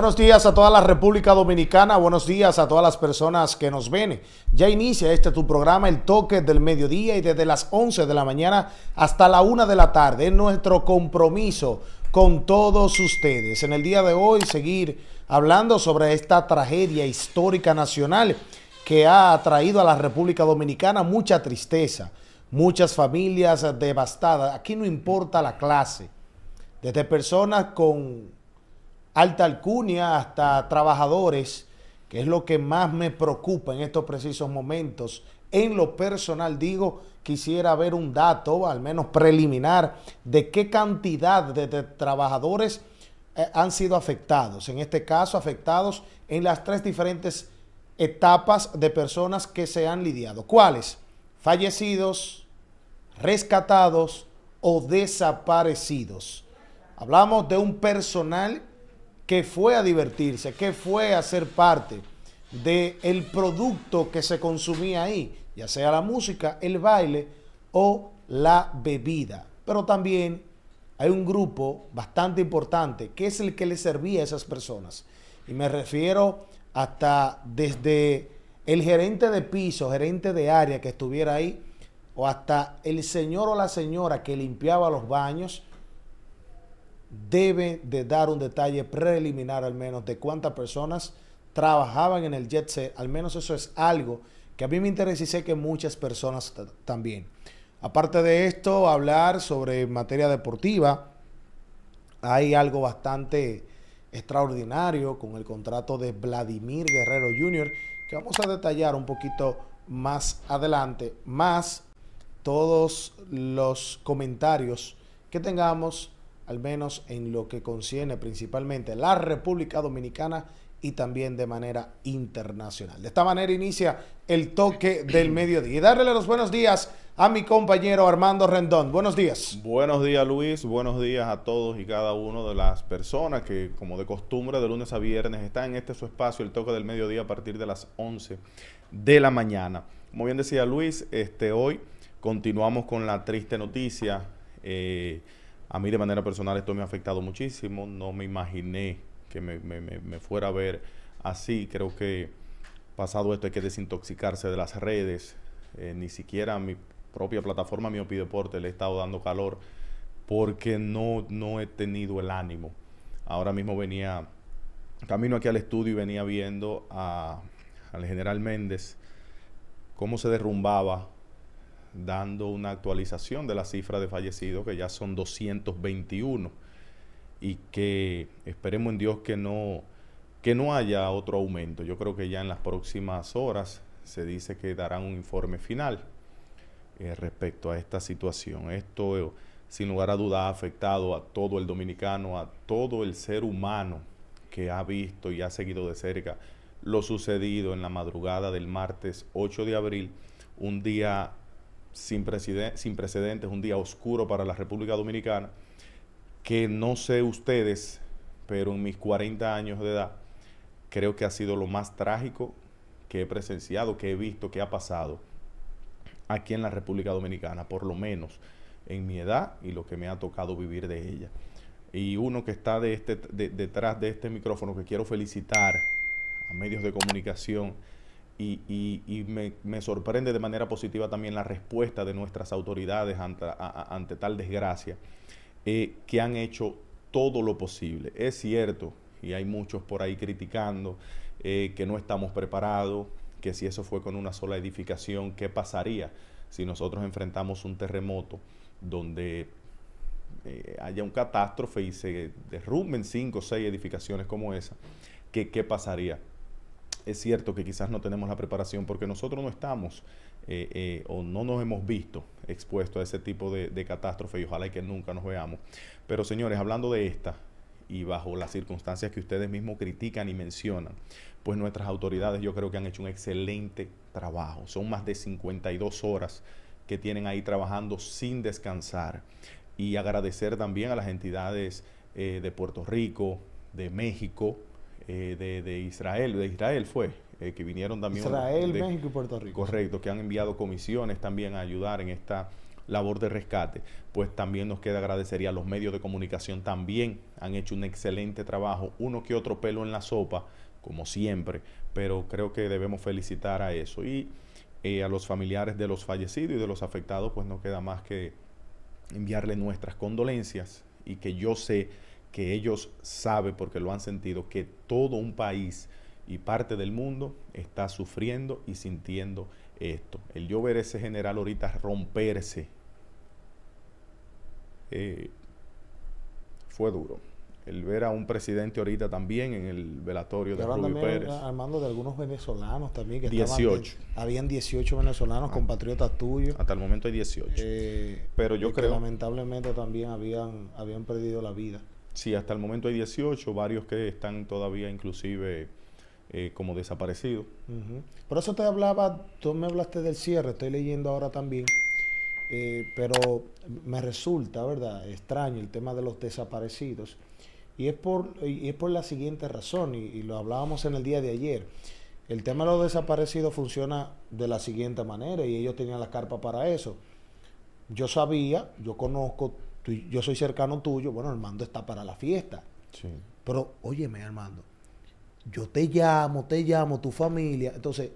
Buenos días a toda la República Dominicana, buenos días a todas las personas que nos ven. Ya inicia tu programa, El Toque del Mediodía, y desde las 11 de la mañana hasta la 1 de la tarde es nuestro compromiso con todos ustedes. En el día de hoy seguir hablando sobre esta tragedia histórica nacional que ha traído a la República Dominicana mucha tristeza, muchas familias devastadas. Aquí no importa la clase, desde personas con alta alcurnia hasta trabajadores, que es lo que más me preocupa en estos precisos momentos. En lo personal digo, quisiera ver un dato, al menos preliminar, de qué cantidad de trabajadores han sido afectados. En este caso, afectados en las tres diferentes etapas de personas que se han lidiado. ¿Cuáles? Fallecidos, rescatados o desaparecidos. Hablamos de un personal que fue a divertirse, que fue a ser parte del producto que se consumía ahí, ya sea la música, el baile o la bebida. Pero también hay un grupo bastante importante que es el que le servía a esas personas. Y me refiero hasta desde el gerente de piso, gerente de área que estuviera ahí, o hasta el señor o la señora que limpiaba los baños. Debe de dar un detalle preliminar al menos de cuántas personas trabajaban en el jet set. Al menos eso es algo que a mí me interesa y sé que muchas personas también. Aparte de esto, hablar sobre materia deportiva. Hay algo bastante extraordinario con el contrato de Vladimir Guerrero Jr., que vamos a detallar un poquito más adelante, más todos los comentarios que tengamos, al menos en lo que concierne principalmente la República Dominicana y también de manera internacional. De esta manera inicia el Toque del Mediodía. Y darle los buenos días a mi compañero Armando Rendón. Buenos días. Buenos días, Luis. Buenos días a todos y cada uno de las personas que, como de costumbre, de lunes a viernes están en su espacio, el Toque del Mediodía, a partir de las 11 de la mañana. Como bien decía Luis, hoy continuamos con la triste noticia. A mí de manera personal esto me ha afectado muchísimo. No me imaginé que me fuera a ver así. Creo que pasado esto hay que desintoxicarse de las redes. Ni siquiera a mi propia plataforma Miopi Deporte le he estado dando calor porque no he tenido el ánimo. Ahora mismo venía camino aquí al estudio y venía viendo al general Méndez cómo se derrumbaba, dando una actualización de la cifra de fallecidos, que ya son 221, y que esperemos en Dios que no haya otro aumento. Yo creo que ya en las próximas horas se dice que darán un informe final respecto a esta situación. Esto, sin lugar a duda, ha afectado a todo el dominicano, a todo el ser humano que ha visto y ha seguido de cerca lo sucedido en la madrugada del martes 8 de abril, un día sin precedentes, un día oscuro para la República Dominicana, que no sé ustedes, pero en mis 40 años de edad, creo que ha sido lo más trágico que he presenciado, que he visto, que ha pasado aquí en la República Dominicana, por lo menos en mi edad y lo que me ha tocado vivir de ella. Y uno que está detrás de este micrófono, que quiero felicitar a medios de comunicación, y me sorprende de manera positiva también la respuesta de nuestras autoridades ante tal desgracia, que han hecho todo lo posible. Es cierto, y hay muchos por ahí criticando que no estamos preparados, que si eso fue con una sola edificación, ¿qué pasaría si nosotros enfrentamos un terremoto donde haya un catástrofe y se derrumben 5 o 6 edificaciones como esa? ¿Qué pasaría? Es cierto que quizás no tenemos la preparación porque nosotros no estamos o no nos hemos visto expuestos a ese tipo de catástrofe, y ojalá y que nunca nos veamos. Pero señores, hablando de esta y bajo las circunstancias que ustedes mismos critican y mencionan, pues nuestras autoridades yo creo que han hecho un excelente trabajo. Son más de 52 horas que tienen ahí trabajando sin descansar. Y agradecer también a las entidades de Puerto Rico, de México, de Israel fue, que vinieron también. Israel, México y Puerto Rico. Correcto, que han enviado comisiones también a ayudar en esta labor de rescate, pues también nos queda agradecer, y a los medios de comunicación también han hecho un excelente trabajo, uno que otro pelo en la sopa, como siempre, pero creo que debemos felicitar a eso. Y a los familiares de los fallecidos y de los afectados, pues no queda más que enviarle nuestras condolencias, y que yo sé que ellos saben, porque lo han sentido, que todo un país y parte del mundo está sufriendo y sintiendo esto. El yo ver ese general ahorita romperse fue duro. El ver a un presidente ahorita también en el velatorio de Rubio Pérez. Armando, de algunos venezolanos también. Que 18. Habían 18 venezolanos, compatriotas tuyos. Hasta el momento hay 18. Pero yo creo que lamentablemente también habían perdido la vida. Sí, hasta el momento hay 18, varios que están todavía inclusive como desaparecidos. Por eso te hablaba, tú me hablaste del cierre, estoy leyendo ahora también. Pero me resulta, ¿verdad?, extraño el tema de los desaparecidos. Y es por la siguiente razón, y lo hablábamos en el día de ayer. El tema de los desaparecidos funciona de la siguiente manera, y ellos tenían la carpa para eso. Yo sabía, yo conozco, yo soy cercano tuyo, bueno, Armando está para la fiesta. Sí. Pero, óyeme, Armando, yo te llamo, tu familia, entonces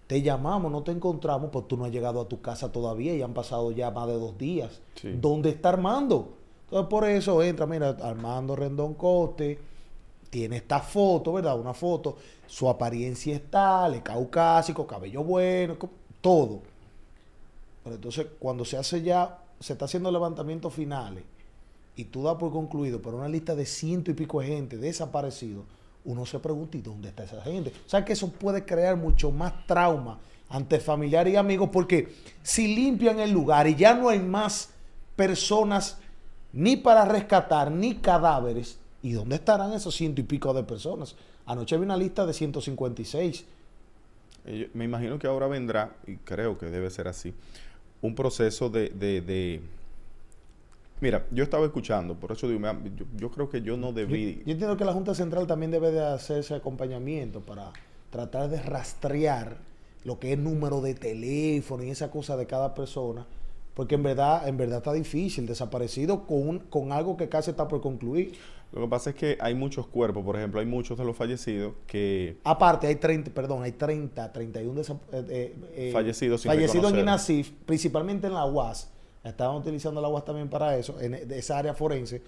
te llamamos, no te encontramos, pues tú no has llegado a tu casa todavía y han pasado ya más de 2 días. Sí. ¿Dónde está Armando? Entonces por eso entra, mira, Armando Rendón Coste tiene esta foto, ¿verdad? Una foto, su apariencia es tal, es caucásico, cabello bueno, todo. Pero entonces cuando se está haciendo levantamientos finales y tú das por concluido por una lista de 100 y pico de gente desaparecidos, uno se pregunta, ¿y dónde está esa gente? O sea que eso puede crear mucho más trauma ante familiares y amigos, porque si limpian el lugar y ya no hay más personas ni para rescatar, ni cadáveres, ¿y dónde estarán esos 100 y pico de personas? Anoche había una lista de 156. Me imagino que ahora vendrá, y creo que debe ser así, un proceso de Mira, yo estaba escuchando, por eso digo, yo creo que yo no debí... Yo entiendo que la Junta Central también debe de hacer ese acompañamiento para tratar de rastrear lo que es número de teléfono y esa cosa de cada persona, porque en verdad está difícil, desaparecido con algo que casi está por concluir. Lo que pasa es que hay muchos cuerpos, por ejemplo, hay muchos de los fallecidos que... Aparte, hay 31 fallecidos en INASIF, principalmente en la UAS. Estaban utilizando la UAS también para eso, en esa área forense,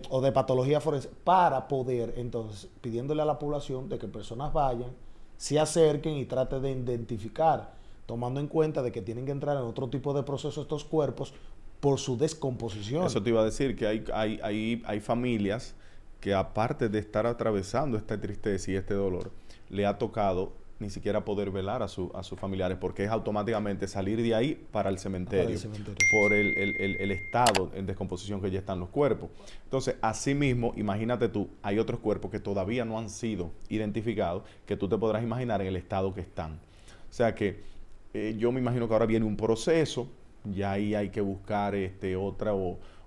o de patología forense, para poder, entonces, pidiéndole a la población de que personas vayan, se acerquen y traten de identificar, tomando en cuenta de que tienen que entrar en otro tipo de proceso estos cuerpos por su descomposición. Eso te iba a decir, que hay familias que, aparte de estar atravesando esta tristeza y este dolor, le ha tocado ni siquiera poder velar a sus familiares, porque es automáticamente salir de ahí para el cementerio, por el estado en descomposición que ya están los cuerpos. Entonces, asimismo, imagínate tú, hay otros cuerpos que todavía no han sido identificados, que tú te podrás imaginar en el estado que están. O sea que yo me imagino que ahora viene un proceso, ya ahí hay que buscar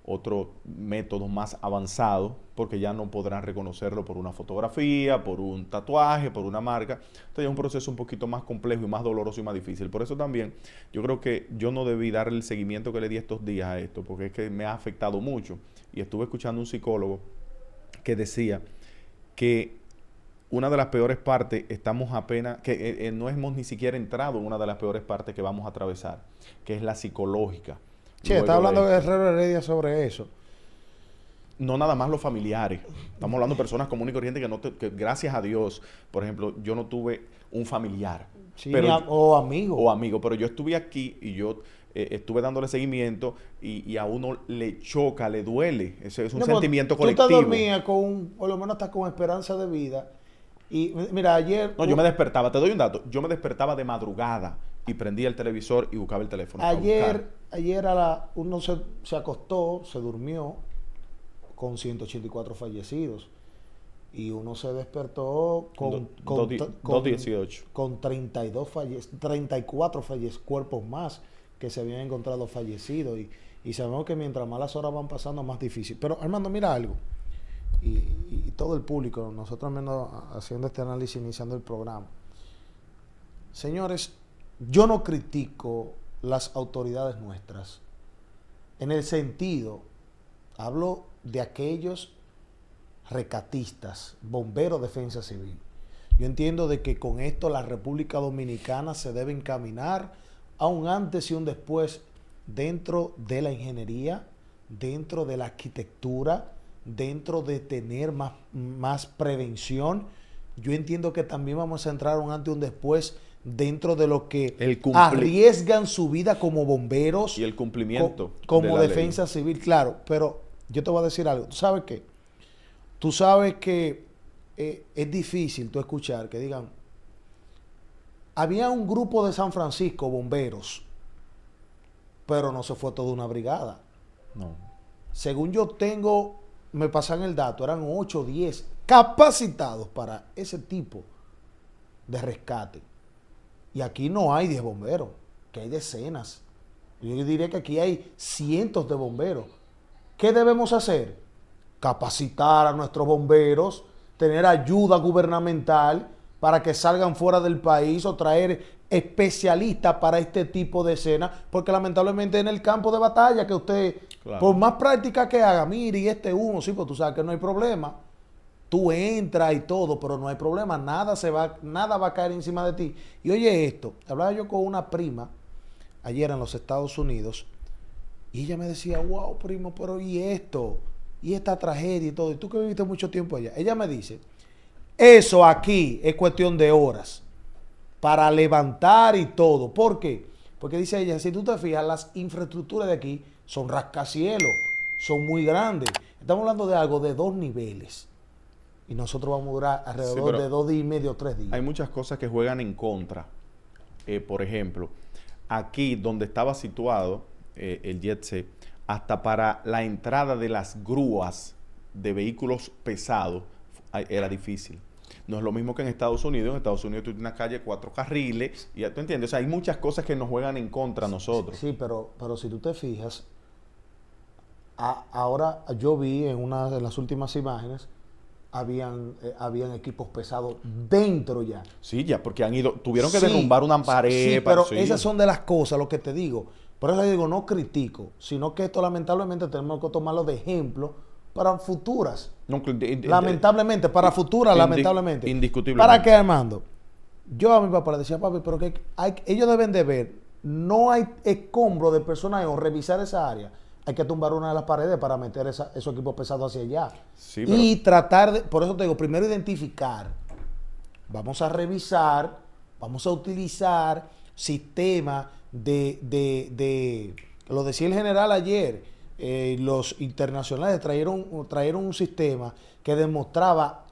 otro método más avanzado, porque ya no podrán reconocerlo por una fotografía, por un tatuaje, por una marca. Entonces es un proceso un poquito más complejo y más doloroso y más difícil. Por eso también yo creo que yo no debí darle el seguimiento que le di estos días a esto, porque es que me ha afectado mucho. Y estuve escuchando un psicólogo que decía que una de las peores partes, estamos apenas, que no hemos ni siquiera entrado en una de las peores partes que vamos a atravesar, que es la psicológica. Sí, está hablando de Guerrero Heredia sobre eso. No nada más los familiares. Estamos hablando de personas comunes y corrientes que gracias a Dios, por ejemplo, yo no tuve un familiar. Sí, o amigo. O amigo, pero yo estuve aquí y yo estuve dándole seguimiento y a uno le choca, le duele. Ese es un sentimiento colectivo. Tú te dormías por lo menos hasta con esperanza de vida. Y mira, ayer... No, yo me despertaba, te doy un dato. Yo me despertaba de madrugada y prendía el televisor y buscaba el teléfono. Ayer uno se acostó, se durmió con 184 fallecidos. Y uno se despertó con 218. Con 34 cuerpos más que se habían encontrado fallecidos. Y sabemos que mientras más las horas van pasando, más difícil. Pero Armando, mira algo. Y todo el público, nosotros menos haciendo este análisis, iniciando el programa. Señores, yo no critico las autoridades nuestras, en el sentido, hablo de aquellos recatistas, bomberos, defensa civil. Yo entiendo de que con esto la República Dominicana se debe encaminar a un antes y un después dentro de la ingeniería, dentro de la arquitectura, dentro de tener más prevención. Yo entiendo que también vamos a entrar un antes y un después dentro de lo que arriesgan su vida como bomberos. Y el cumplimiento como de defensa civil, claro. Pero yo te voy a decir algo. ¿Tú sabes qué? Tú sabes que es difícil tú escuchar que digan, había un grupo de San Francisco, bomberos, pero no se fue toda una brigada. No. Según yo tengo, me pasan el dato, eran 8 o 10 capacitados para ese tipo de rescate. Y aquí no hay 10 bomberos, que hay decenas. Yo diría que aquí hay cientos de bomberos. ¿Qué debemos hacer? Capacitar a nuestros bomberos, tener ayuda gubernamental para que salgan fuera del país o traer especialistas para este tipo de escenas, porque lamentablemente en el campo de batalla que usted, claro, por más práctica que haga, mire, y este uno, sí, pues tú sabes que no hay problema, tú entras y todo, pero no hay problema, nada va a caer encima de ti. Y oye esto, hablaba yo con una prima ayer en los Estados Unidos y ella me decía, wow, primo, pero ¿y esto? Y esta tragedia y todo, y tú que viviste mucho tiempo allá. Ella me dice, eso aquí es cuestión de horas para levantar y todo. ¿Por qué? Porque dice ella, si tú te fijas, las infraestructuras de aquí son rascacielos, son muy grandes. Estamos hablando de algo de 2 niveles. Y nosotros vamos a durar alrededor de 2 días y medio, 3 días. Hay muchas cosas que juegan en contra. Por ejemplo, aquí donde estaba situado el JETSE, hasta para la entrada de las grúas de vehículos pesados era difícil. No es lo mismo que en Estados Unidos. En Estados Unidos tú tienes una calle 4 carriles y ya tú entiendes. O sea, hay muchas cosas que nos juegan en contra a nosotros. Sí, pero si tú te fijas, ahora yo vi en una de las últimas imágenes, habían equipos pesados dentro ya. Sí, ya, porque tuvieron que derrumbar una pared. Sí, pero esas son de las cosas, lo que te digo. Por eso digo, no critico, sino que esto lamentablemente tenemos que tomarlo de ejemplo para futuras. Lamentablemente, para futuras, lamentablemente. Indiscutiblemente. ¿Para qué, Armando? Yo a mi papá le decía, papi, pero que ellos deben de ver, no hay escombro de personas o revisar esa área. Hay que tumbar una de las paredes para meter esos equipos pesados hacia allá. Sí, pero... Y tratar de, por eso te digo, primero identificar. Vamos a revisar, vamos a utilizar sistemas lo decía el general ayer, los internacionales trajeron un sistema que demostraba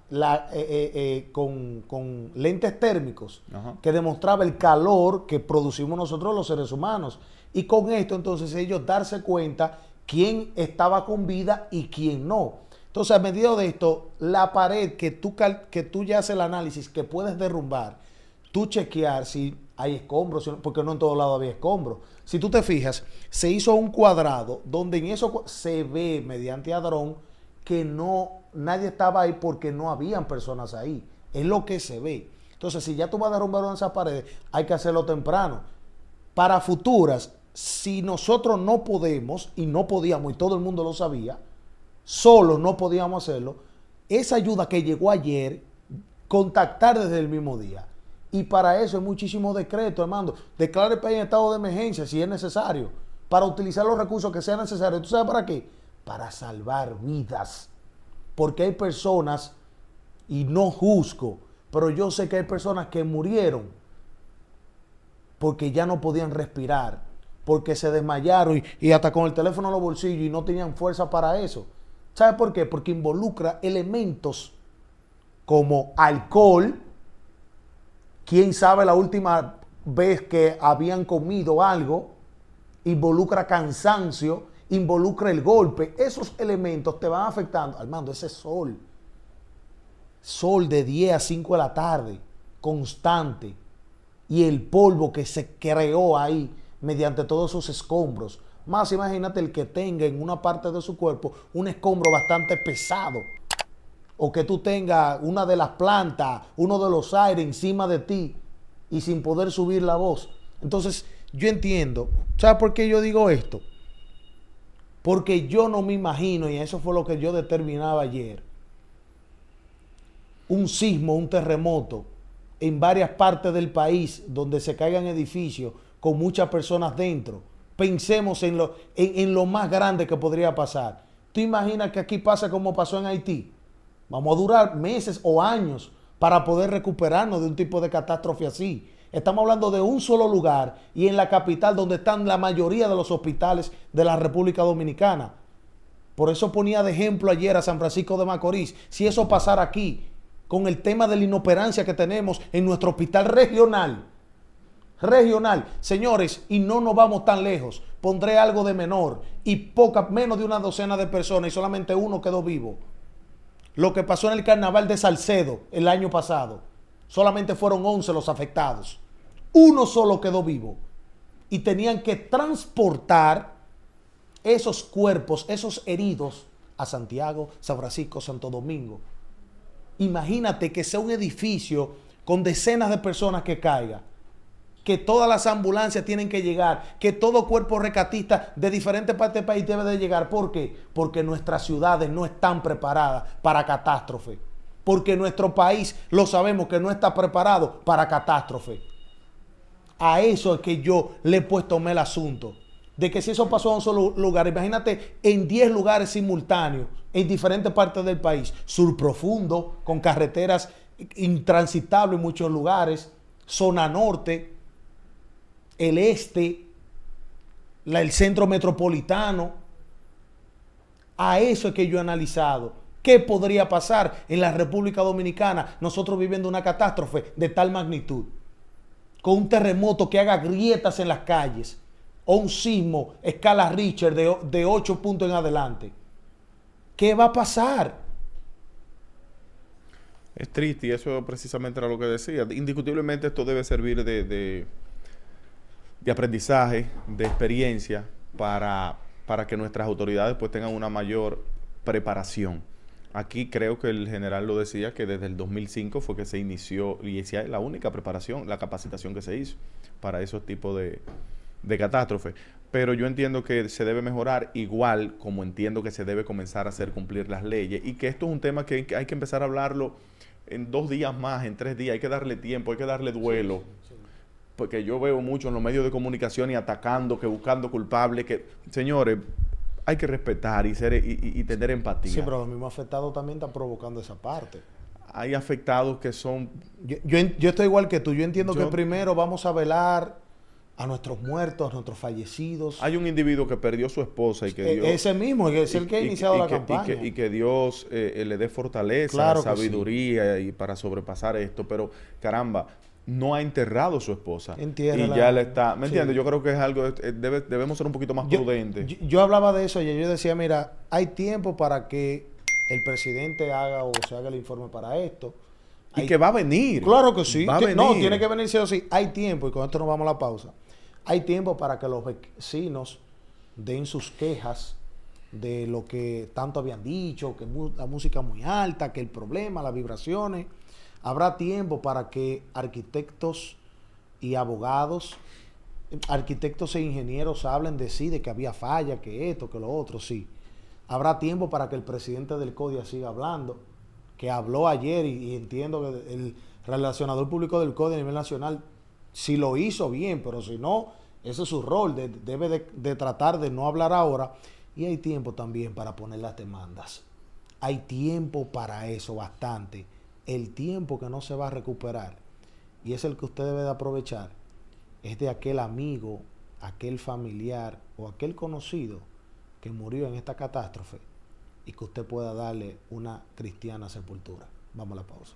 con lentes térmicos, que demostraba el calor que producimos nosotros los seres humanos. Y con esto entonces ellos darse cuenta quién estaba con vida y quién no. Entonces a medida de esto, la pared que tú ya haces el análisis, que puedes derrumbar, tú chequear si hay escombros, porque no en todos lados había escombros. Si tú te fijas, se hizo un cuadrado donde en eso se ve mediante dron que nadie estaba ahí porque no habían personas ahí. Es lo que se ve. Entonces, si ya tú vas a derrumbar una de esas paredes, hay que hacerlo temprano. Para futuras, si nosotros no podemos, y no podíamos, y todo el mundo lo sabía, solos no podíamos hacerlo, esa ayuda que llegó ayer, contactar desde el mismo día. Y para eso hay muchísimos decretos, Armando. Declare el país en estado de emergencia si es necesario, para utilizar los recursos que sean necesarios. ¿Tú sabes para qué? Para salvar vidas. Porque hay personas, y no juzgo, pero yo sé que hay personas que murieron porque ya no podían respirar, porque se desmayaron y hasta con el teléfono en los bolsillos y no tenían fuerza para eso. ¿Sabes por qué? Porque involucra elementos como alcohol. ¿Quién sabe la última vez que habían comido algo? Involucra cansancio, involucra el golpe. Esos elementos te van afectando. Armando, ese sol de 10 a 5 de la tarde, constante, y el polvo que se creó ahí mediante todos esos escombros. Más imagínate el que tenga en una parte de su cuerpo un escombro bastante pesado, o que tú tengas una de las plantas, uno de los aires encima de ti y sin poder subir la voz. Entonces, yo entiendo. ¿Sabes por qué yo digo esto? Porque yo no me imagino, y eso fue lo que yo determinaba ayer, un sismo, un terremoto en varias partes del país donde se caigan edificios con muchas personas dentro. Pensemos en lo más grande que podría pasar. ¿Tú imaginas que aquí pasa como pasó en Haití? Vamos a durar meses o años para poder recuperarnos de un tipo de catástrofe así. Estamos hablando de un solo lugar y en la capital donde están la mayoría de los hospitales de la República Dominicana. Por eso ponía de ejemplo ayer a San Francisco de Macorís. Si eso pasara aquí, con el tema de la inoperancia que tenemos en nuestro hospital regional. Señores, y no nos vamos tan lejos. Pondré algo de menor y menos de una docena de personas y solamente uno quedó vivo. Lo que pasó en el carnaval de Salcedo el año pasado. Solamente fueron 11 los afectados. Uno solo quedó vivo. Y tenían que transportar esos cuerpos, esos heridos, a Santiago, San Francisco, Santo Domingo. Imagínate que sea un edificio con decenas de personas que caiga, que todas las ambulancias tienen que llegar, que todo cuerpo rescatista de diferentes partes del país debe de llegar. ¿Por qué? Porque nuestras ciudades no están preparadas para catástrofe. Porque nuestro país lo sabemos que no está preparado para catástrofe. A eso es que yo le he puesto el asunto. De que si eso pasó en un solo lugar, imagínate en 10 lugares simultáneos, en diferentes partes del país. Sur profundo, con carreteras intransitables en muchos lugares. Zona norte, el este, el centro metropolitano. A eso es que yo he analizado. ¿Qué podría pasar en la República Dominicana nosotros viviendo una catástrofe de tal magnitud? Con un terremoto que haga grietas en las calles. O un sismo escala Richter de 8 puntos en adelante. ¿Qué va a pasar? Es triste y eso precisamente era lo que decía. Indiscutiblemente esto debe servir de aprendizaje, de experiencia para que nuestras autoridades pues tengan una mayor preparación. Aquí creo que el general lo decía que desde el 2005 fue que se inició y esa es la única preparación, la capacitación que se hizo para esos tipos de catástrofe, pero yo entiendo que se debe mejorar igual como entiendo que se debe comenzar a hacer cumplir las leyes y que esto es un tema que hay que empezar a hablarlo en 2 días más, en 3 días, hay que darle tiempo, hay que darle duelo, porque yo veo mucho en los medios de comunicación y atacando, que buscando culpables, que señores, hay que respetar y tener empatía. Sí, pero los mismos afectados también están provocando esa parte. Hay afectados que son... Yo estoy igual que tú, yo entiendo que primero vamos a velar a nuestros muertos, a nuestros fallecidos. Hay un individuo que perdió su esposa y que Dios... Ese mismo, es el que ha iniciado la campaña. Y que Dios le dé fortaleza, claro, sabiduría sí, y para sobrepasar esto. Pero, caramba, no ha enterrado a su esposa. Y ya le está... ¿Me entiendes? Yo creo que es algo... debemos ser un poquito más prudentes. Yo hablaba de eso y yo decía, mira, hay tiempo para que el presidente haga o se haga el informe para esto. Y que va a venir. Claro que sí. Va a venir. No, tiene que venir sí o sí. Hay tiempo, y con esto nos vamos a la pausa. Hay tiempo para que los vecinos den sus quejas de lo que tanto habían dicho, que la música muy alta, que el problema, las vibraciones. Habrá tiempo para que arquitectos y abogados, arquitectos e ingenieros hablen de sí, de que había falla, que esto, que lo otro, sí. Habrá tiempo para que el presidente del CODIA siga hablando, que habló ayer y entiendo que el relacionador público del CODIA a nivel nacional si lo hizo bien, pero si no, ese es su rol, debe de tratar de no hablar ahora. Y hay tiempo también para poner las demandas. Hay tiempo para eso, bastante. El tiempo que no se va a recuperar, y es el que usted debe de aprovechar, es de aquel amigo, aquel familiar o aquel conocido que murió en esta catástrofe y que usted pueda darle una cristiana sepultura. Vamos a la pausa.